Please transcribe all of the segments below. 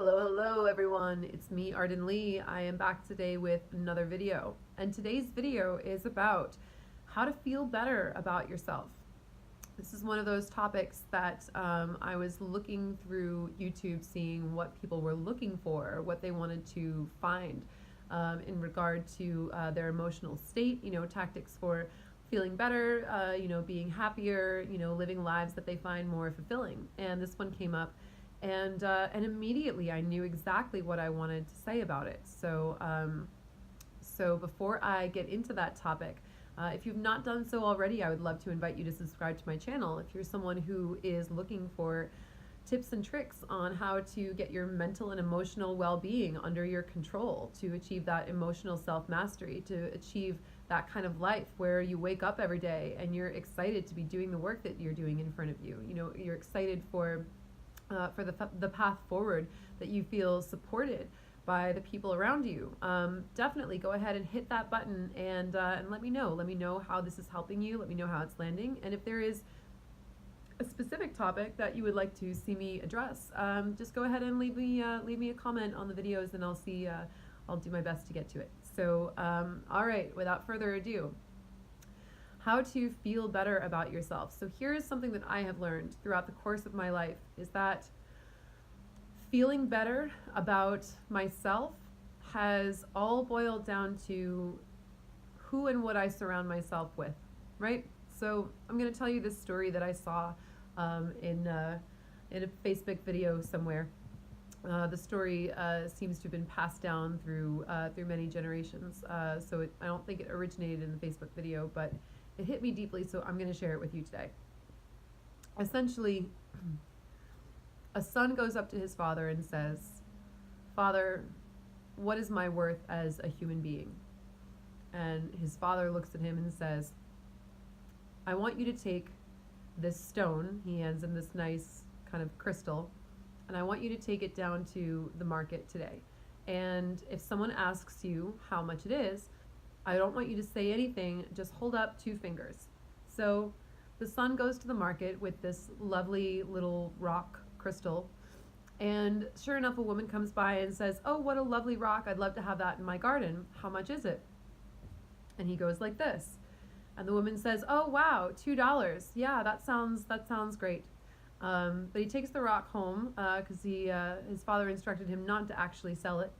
Hello everyone. It's me, Arden Lee. I am back today with another video. And today's video is about how to feel better about yourself. This is one of those topics that I was looking through YouTube, seeing what people were looking for, what they wanted to find in regard to their emotional state, tactics for feeling better, being happier, living lives that they find more fulfilling. And this one came up. And immediately I knew exactly what I wanted to say about it. So before I get into that topic, if you've not done so already, I would love to invite you to subscribe to my channel. If you're someone who is looking for tips and tricks on how to get your mental and emotional well-being under your control, to achieve that emotional self-mastery, to achieve that kind of life where you wake up every day and you're excited to be doing the work that you're doing in front of you. You're excited for the path forward, that you feel supported by the people around you. Definitely go ahead and hit that button and let me know. Let me know how this is helping you. Let me know how it's landing. And if there is a specific topic that you would like to see me address, just go ahead and leave me a comment on the videos, and I'll do my best to get to it. So all right, without further ado, how to feel better about yourself. So here's something that I have learned throughout the course of my life, is that feeling better about myself has all boiled down to who and what I surround myself with, right? So I'm going to tell you this story that I saw in a Facebook video somewhere. The story seems to have been passed down through many generations. So I don't think it originated in the Facebook video, but it hit me deeply, so I'm going to share it with you today. Essentially, a son goes up to his father and says, "Father, what is my worth as a human being?" And his father looks at him and says, "I want you to take this stone," he hands him this nice kind of crystal, "and I want you to take it down to the market today. And if someone asks you how much it is, I don't want you to say anything, just hold up 2 fingers." So the son goes to the market with this lovely little rock crystal, and sure enough, a woman comes by and says, "Oh, what a lovely rock, I'd love to have that in my garden. How much is it?" And he goes like this, and the woman says, "Oh wow, $2. Yeah, that sounds great." But he takes the rock home because his father instructed him not to actually sell it.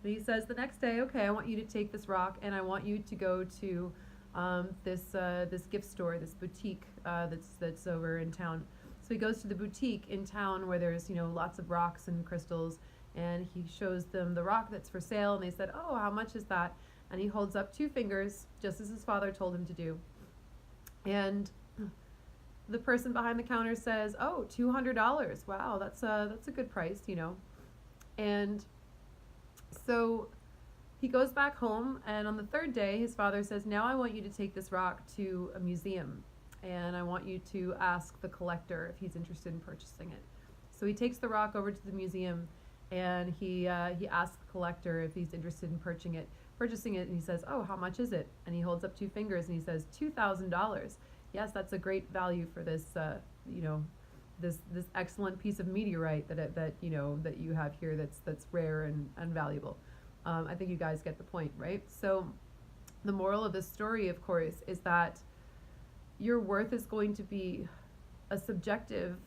And he says the next day, "Okay, I want you to take this rock, and I want you to go to this gift store, this boutique that's over in town." So he goes to the boutique in town where there's lots of rocks and crystals, and he shows them the rock that's for sale, and they said, "Oh, how much is that?" And he holds up 2 fingers, just as his father told him to do. And the person behind the counter says, "Oh, $200. Wow, that's a good price, And so he goes back home, and on the 3rd day, his father says, "Now I want you to take this rock to a museum, and I want you to ask the collector if he's interested in purchasing it." So he takes the rock over to the museum, and he asks the collector if he's interested in purchasing it, and he says, "Oh, how much is it?" And he holds up 2 fingers, and he says, $2,000. Yes, that's a great value for this, this excellent piece of meteorite that you have here that's rare and valuable. I think you guys get the point, right? So the moral of this story, of course, is that your worth is going to be a subjective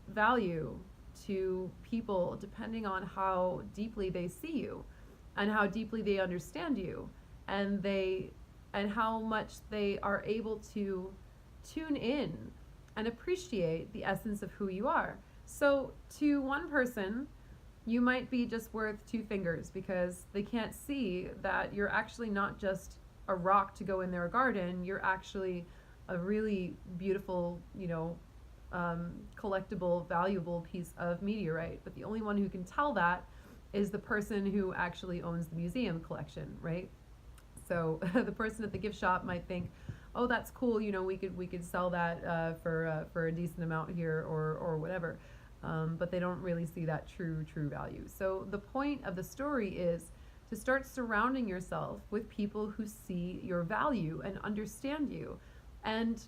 value to people depending on how deeply they see you and how deeply they understand you, and how much they are able to tune in and appreciate the essence of who you are. So to one person, you might be just worth 2 fingers because they can't see that you're actually not just a rock to go in their garden. You're actually a really beautiful, collectible, valuable piece of meteorite. But the only one who can tell that is the person who actually owns the museum collection, right? So the person at the gift shop might think, "Oh, that's cool. We could sell that for a decent amount here or whatever." But they don't really see that true value. So the point of the story is to start surrounding yourself with people who see your value and understand you. And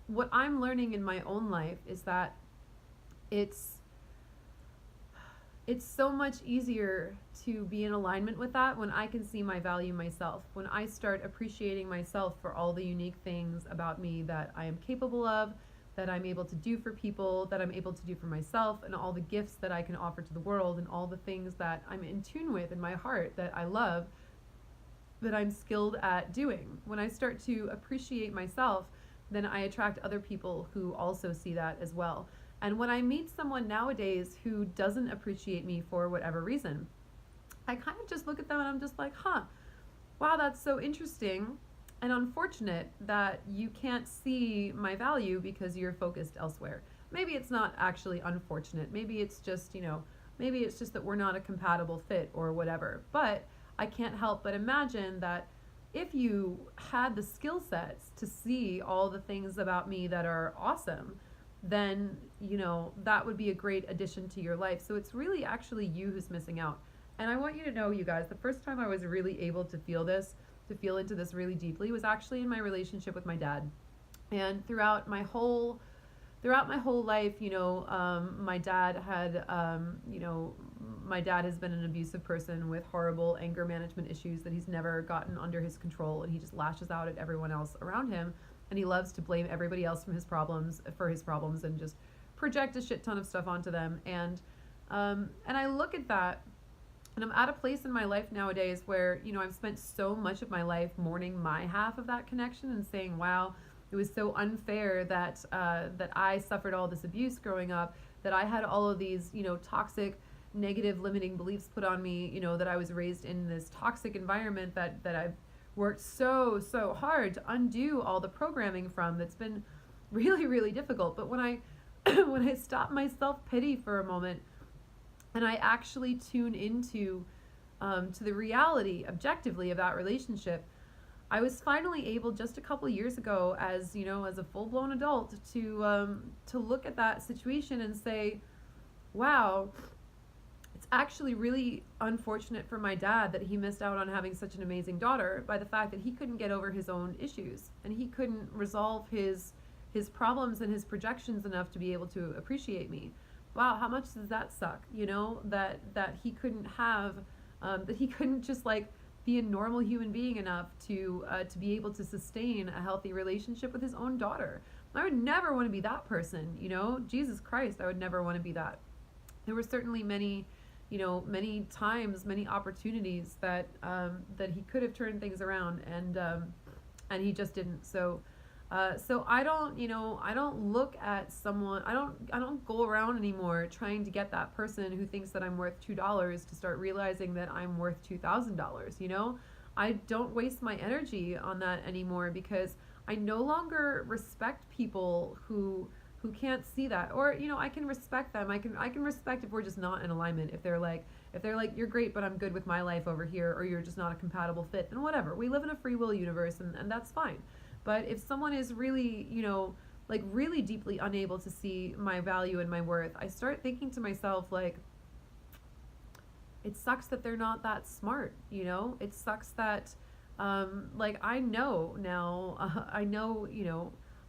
what I'm learning in my own life is that it's it's so much easier to be in alignment with that when I can see my value myself. When I start appreciating myself for all the unique things about me that I am capable of, that I'm able to do for people, that I'm able to do for myself, and all the gifts that I can offer to the world, and all the things that I'm in tune with in my heart that I love, that I'm skilled at doing. When I start to appreciate myself, then I attract other people who also see that as well. And when I meet someone nowadays who doesn't appreciate me for whatever reason, I kind of just look at them and I'm just like, huh, wow, that's so interesting and unfortunate that you can't see my value because you're focused elsewhere. Maybe it's not actually unfortunate. Maybe it's just, maybe it's just that we're not a compatible fit or whatever. But I can't help but imagine that if you had the skill sets to see all the things about me that are awesome, then, that would be a great addition to your life. So it's really actually you who's missing out. And I want you to know, you guys, the first time I was really able to feel this, to feel into this really deeply, was actually in my relationship with my dad. And throughout my whole life, my dad had, my dad has been an abusive person with horrible anger management issues that he's never gotten under his control, and he just lashes out at everyone else around him, and he loves to blame everybody else for his problems and just project a shit ton of stuff onto them. And I look at that, and I'm at a place in my life nowadays where, I've spent so much of my life mourning my half of that connection and saying, wow, it was so unfair that that I suffered all this abuse growing up, that I had all of these, toxic, negative, limiting beliefs put on me, that I was raised in this toxic environment that I've worked so hard to undo all the programming from. That's been really, really difficult. But when I when I stop my self-pity for a moment and I actually tune into to the reality objectively of that relationship, I was finally able, just a couple of years ago, as as a full-blown adult, to look at that situation and say, wow, it's actually really unfortunate for my dad that he missed out on having such an amazing daughter by the fact that he couldn't get over his own issues, and he couldn't resolve his problems and his projections enough to be able to appreciate me. Wow, how much does that suck? That he couldn't have, that he couldn't just like be a normal human being enough to be able to sustain a healthy relationship with his own daughter. I would never want to be that person. Jesus Christ, I would never want to be that. There were certainly many times, many opportunities that that he could have turned things around, and he just didn't. So I don't look at someone. I don't go around anymore trying to get that person who thinks that I'm worth $2 to start realizing that I'm worth $2,000. I don't waste my energy on that anymore, because I no longer respect people who can't see that. Or I can respect them. I can respect if we're just not in alignment. If they're like you're great, but I'm good with my life over here, or you're just not a compatible fit, then whatever. We live in a free will universe, and that's fine. But if someone is really, really deeply unable to see my value and my worth, I start thinking to myself, like, it sucks that they're not that smart, It sucks that, I know now,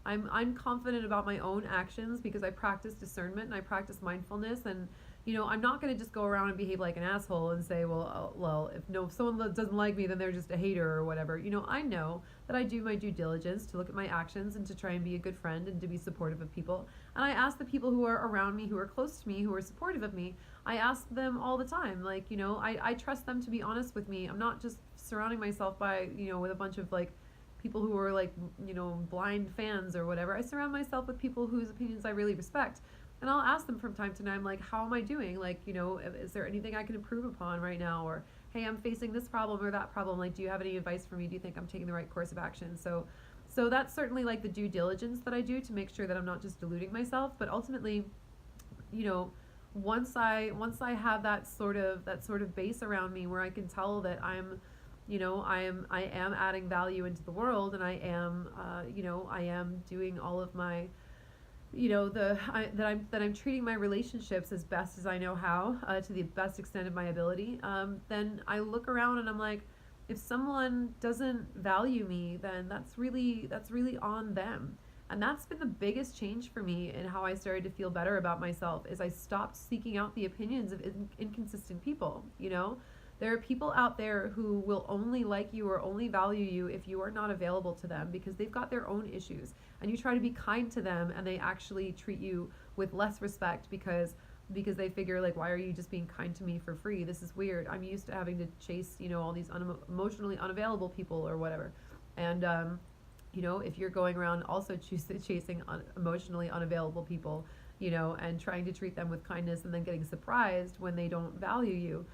I'm confident about my own actions because I practice discernment and I practice mindfulness, and I'm not going to just go around and behave like an asshole and say, if someone doesn't like me, then they're just a hater or whatever. I know that I do my due diligence to look at my actions and to try and be a good friend and to be supportive of people. And I ask the people who are around me, who are close to me, who are supportive of me, I ask them all the time, I trust them to be honest with me. I'm not just surrounding myself by, with a bunch of people who are blind fans or whatever. I surround myself with people whose opinions I really respect. And I'll ask them from time to time, how am I doing? Is there anything I can improve upon right now? Or, hey, I'm facing this problem or that problem. Do you have any advice for me? Do you think I'm taking the right course of action? So that's certainly the due diligence that I do to make sure that I'm not just deluding myself. But ultimately, once I have that sort of base around me where I can tell that I am adding value into the world, and I am doing all of my that I'm treating my relationships as best as I know how, to the best extent of my ability, then I look around and I'm like, if someone doesn't value me, then that's really on them. And that's been the biggest change for me in how I started to feel better about myself, is I stopped seeking out the opinions of inconsistent people, you know? There are people out there who will only like you or only value you if you are not available to them, because they've got their own issues. And you try to be kind to them and they actually treat you with less respect because they figure, like, why are you just being kind to me for free? This is weird. I'm used to having to chase, all these emotionally unavailable people or whatever. And if you're going around also chasing emotionally unavailable people, and trying to treat them with kindness and then getting surprised when they don't value you,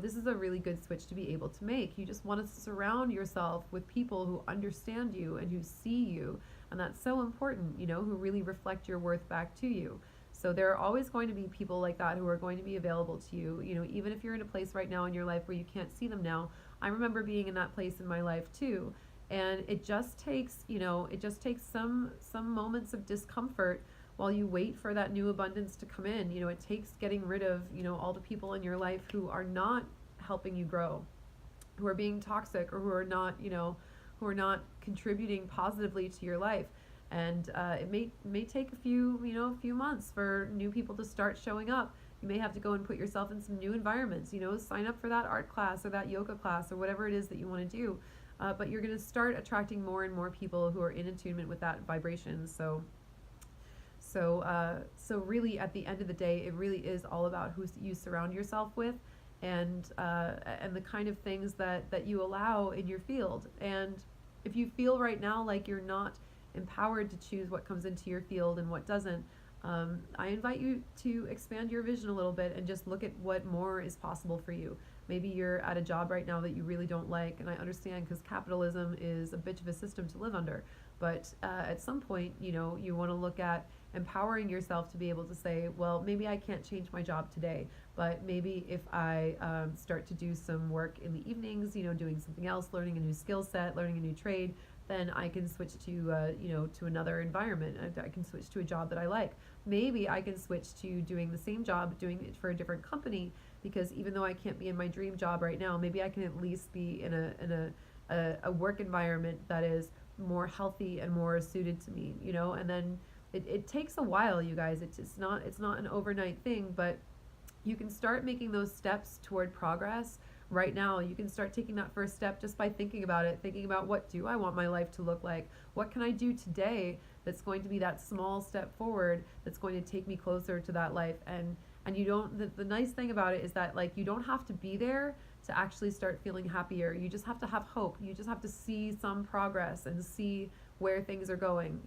this is a really good switch to be able to make. You just want to surround yourself with people who understand you and who see you. And that's so important, who really reflect your worth back to you. So there are always going to be people like that who are going to be available to you, even if you're in a place right now in your life where you can't see them now. I remember being in that place in my life too. And it just takes, some moments of discomfort while you wait for that new abundance to come in. It takes getting rid of, all the people in your life who are not helping you grow, who are being toxic, or who are not contributing positively to your life. And it may take a few months for new people to start showing up. You may have to go and put yourself in some new environments, sign up for that art class or that yoga class or whatever it is that you want to do. But you're going to start attracting more and more people who are in attunement with that vibration. So really, at the end of the day, it really is all about who you surround yourself with, and the kind of things that you allow in your field. And if you feel right now like you're not empowered to choose what comes into your field and what doesn't, I invite you to expand your vision a little bit and just look at what more is possible for you. Maybe you're at a job right now that you really don't like, and I understand, because capitalism is a bitch of a system to live under. But at some point, you want to look at empowering yourself to be able to say, well, maybe I can't change my job today, but maybe if I start to do some work in the evenings, doing something else, learning a new skill set, learning a new trade, then I can switch to, to another environment. I can switch to a job that I like. Maybe I can switch to doing the same job, doing it for a different company, because even though I can't be in my dream job right now, maybe I can at least be in a work environment that is more healthy and more suited to me, and then it takes a while, you guys. It's not an overnight thing, but you can start making those steps toward progress right now. You can start taking that first step just by thinking about it, thinking about, what do I want my life to look like? What can I do today that's going to be that small step forward that's going to take me closer to that life? And you don't, the nice thing about it is that, like, you don't have to be there to actually start feeling happier. You just have to have hope. You just have to see some progress and see where things are going,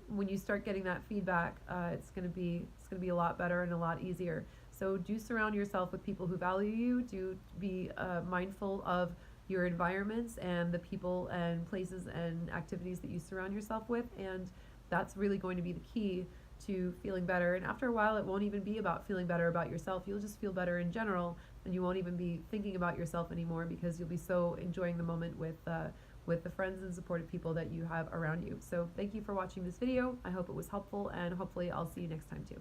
when you start getting that feedback, it's going to be a lot better and a lot easier. So do surround yourself with people who value you. Do be mindful of your environments and the people and places and activities that you surround yourself with, and that's really going to be the key to feeling better. And after a while, it won't even be about feeling better about yourself. You'll just feel better in general, and you won't even be thinking about yourself anymore, because you'll be so enjoying the moment with the friends and supportive people that you have around you. So thank you for watching this video. I hope it was helpful, and hopefully I'll see you next time too.